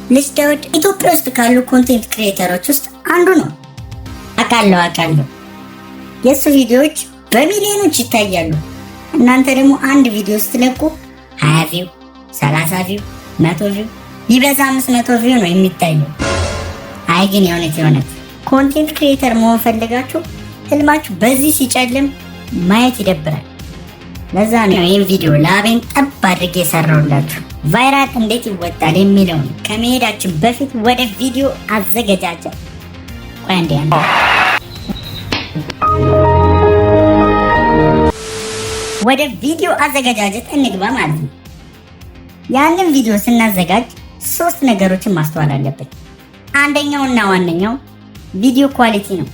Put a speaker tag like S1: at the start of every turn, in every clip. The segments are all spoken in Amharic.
S1: ልጅ ዳዊት ኢትዮጵያ ውስጥ ካሉ ኮንቴንት ክሪኤተሮች ውስጥ አንዱ ነው። አውቃለሁ። የእሱ ቪዲዮዎች በሚሊዮኖች ይታያሉ። እናንተ ደግሞ አንድ ቪዲዮ ስትለቁ 20 ቪው፣ 30 ቪው፣ 100 ቪው ቢበዛ 500 ቪው ነው የሚታየው። አይ ግን የእውነት ኮንቴንት ክሪኤተር መሆን ፈልጋችሁ ህልማችሁ በዚህ ሲጨልም ማየት ይደብራል። ለዛ ነው ይህን ቪዲዮ ላቤን ጠብ አድርጌ የሰራሁላችሁ። ቫይራል እንዴት ይወጣል የሚለውን ከመሄዳችን በፊት ወደ ቪዲዮ አዘገጃጀ ወደ ቪዲዮ አዘገጃጀት እንግባ ማለት ነው። ያንን ቪዲዮ ስናዘጋጅ 3 ነገሮችን ማስተዋል አለብን። አንደኛውና ዋነኛው ቪዲዮ ኳሊቲ ነው።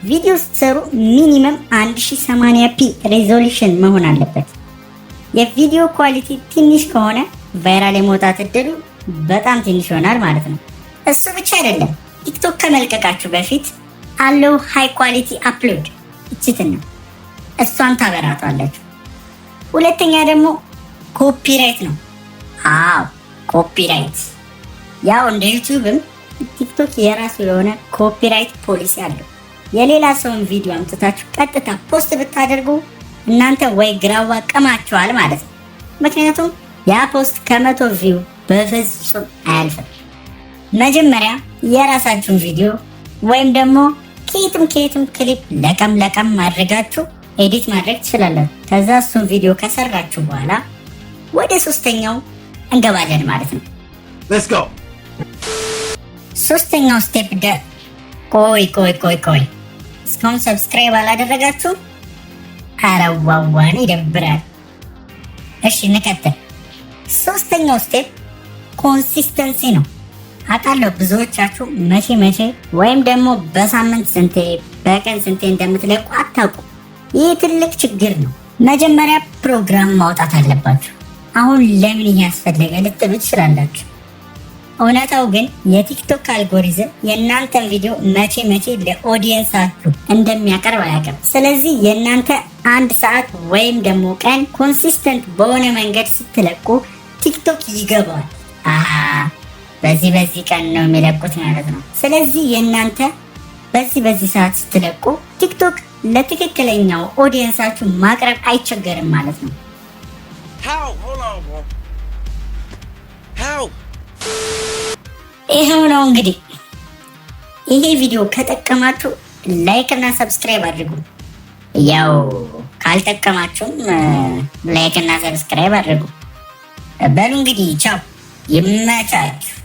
S1: ቪዲዮ ስትሰሩ ሚኒመም 1080p ሬዞሉሽን መሆን አለበት። የቪዲዮ ኳሊቲ ትንሽ ከሆነ ቫይራል የመውጣት እድሉ በጣም ትንሽ ይሆናል ማለት ነው። እሱ ብቻ አይደለም፣ ቲክቶክ ከመልቀቃችሁ በፊት አለው ሃይ ኳሊቲ አፕሎድ እችትና እሷን ታበራቷላችሁ። ሁለተኛ ደግሞ ኮፒራይት ነው። አዎ ኮፒራይት፣ ያው እንደ ዩቲዩብም ቲክቶክ የራሱ የሆነ ኮፒራይት ፖሊሲ አለው። የሌላ ሰውን ቪዲዮ አምጥታችሁ ቀጥታ ፖስት ብታደርጉ እናንተ ወይ ግራዋ ቀማችኋል ማለት ነው። ምክንያቱም ያ ፖስት ከ100 ቪው በፍጹም አያልፍም። መጀመሪያ የራሳችሁን ቪዲዮ ወይም ደግሞ ከየትም ክሊፕ ለቀም ማድረጋችሁ ኤዲት ማድረግ ትችላላችሁ። ከዛ እሱን ቪዲዮ ከሰራችሁ በኋላ ወደ 3ኛው እንገባለን ማለት ነው።
S2: Let's go.
S1: 3ኛው ስቴፕ ቆይ እስካሁን ሰብስክራይብ አላደረጋችሁ? ኧረ ዋዋን ይደብራል። እሺ እንቀጥል። 3ኛው ስቴፕ ኮንሲስተንሲ ነው። አውቃለሁ ብዙዎቻችሁ መቼ ወይም ደግሞ በሳምንት ስንቴ በቀን ስንቴ እንደምትለቁ አታውቁ። ይህ ትልቅ ችግር ነው። መጀመሪያ ፕሮግራም ማውጣት አለባችሁ። አሁን ለምን ያስፈለገ ልትሉ ትችላላችሁ። እውነታው ግን የቲክቶክ አልጎሪዝም የእናንተን ቪዲዮ መቼ ለኦዲየንሳችሁ እንደሚያቀርብ አያውቅም። ስለዚህ የእናንተ 1 ሰዓት ወይም ደግሞ ቀን ኮንሲስተንት በሆነ መንገድ ስትለቁ ቲክቶክ ይገባዋል። በዚህ ቀን ነው የሚለቁት ማለት ነው። ስለዚህ የእናንተ በዚህ ሰዓት ስትለቁ ቲክቶክ ለትክክለኛው ኦዲየንሳችሁ ማቅረብ አይቸገርም ማለት ነው። ይሄው ነው እንግዲህ። ይሄ ቪዲዮ ከጠቀማችሁ ላይክ እና ሰብስክራይብ አድርጉ። ያው ካልጠቀማችሁም ላይክ እና ሰብስክራይብ አድርጉ። በሉ እንግዲህ ቻው፣ ይመቻችሁ።